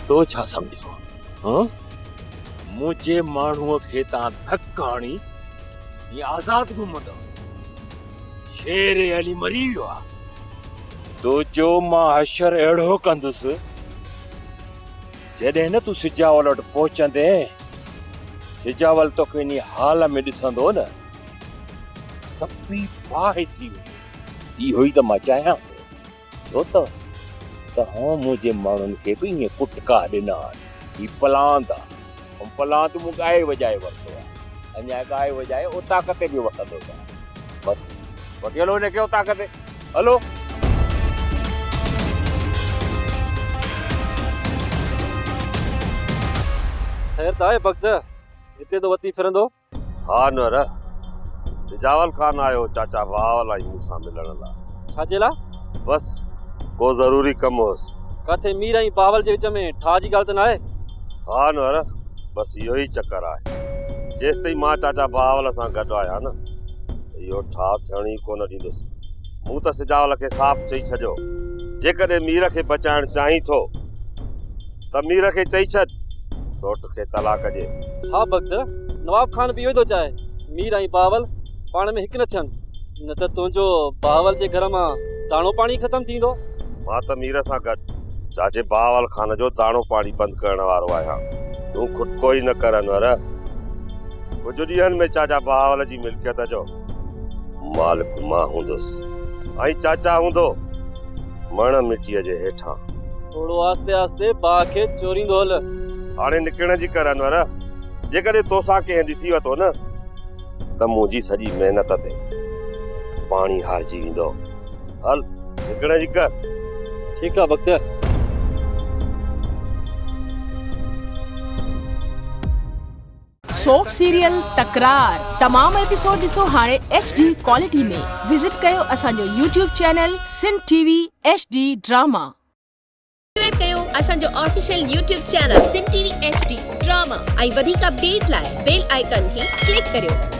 तो छा समझो हां मुझे माण्हूअ खे तव्हां धक हणी ये आज़ाद घुमंदो शेर अली मरी वियो आहे तो जो मां हशर अहिड़ो कंदुसि जॾहिं न तूं सिजावल वटि पहुचंदे सिजावल तोखे इन हाल में ॾिसंदो न तपी पाए थी इहो ई त मां चाहियां छो त हां मुंहिंजे माण्हुनि खे बि ईअं कुटका ॾिना ही पलांद आहे ऐं पलांद मूं ॻाए वॼाए वरितो आहे अञा ॻाए वॼाए उतां ते बि वठंदो बस वठी हलो हिनखे उतां ते हलो खैर ताए वक्त हिते तो वती फिरंदो हा नर सिजावल खान आयो चाचा वावल आई मूंसां मिलण लाइ छा चेला बस को ज़रूरी कम होसि काथे मीर ऐं बावल जे विच में ठा जी ॻाल्हि त न आहे हा नर बस इहो ई चक्कर आहे जेसि ताईं मां चाचा बावल सां गॾु आहियां न इहो ठा थियण ई कोन ॾींदुसि मूं त सिजावल खे साफ़ चई छॾियो जेकॾहिं मीर खे बचाइण चाहीं थो त मीर खे चई छॾ सोट खे तलाक ॾे हा भक्त नवाब खान बि इहो ई थो चाहे मीर ऐं बावल पाण में हिकु न थियनि न त तुंहिंजो बावल जे घर मां दाणो पाणी ख़तमु थींदो मां त मीर सां गॾु चाचे बावल खान जो दाणो पाणी बंदि करण वारो आहियां तूं खुटको ई न कर अनवर कुझु ॾींहंनि में चाचा बावल जी मिल्कियत जो मालिक मां हूंदुसि ऐं चाचा हूंदो मण मिटीअ जे हेठां थोरो आस्ते आस्ते बाह खे चोरींदो हल हाणे निकिरण जी कर अनवर जेकॾहिं तोसां कंहिं ॾिसी वरितो न त मुंहिंजी सॼी महिनत ते पाणी हारजी वेंदो हल निकिरण जी कर ठीकु आहे भक्त सोप सीरियल तकरार तमाम एपिसोड ॾिसो हाणे HD क्वालिटी में विजिट कयो असांजो YouTube channel Sindh TV HD drama subscribe कयो असांजो official YouTube channel Sindh TV HD drama ऐं वधीक अपडेट लाइ बेल आइकन खे क्लिक करियो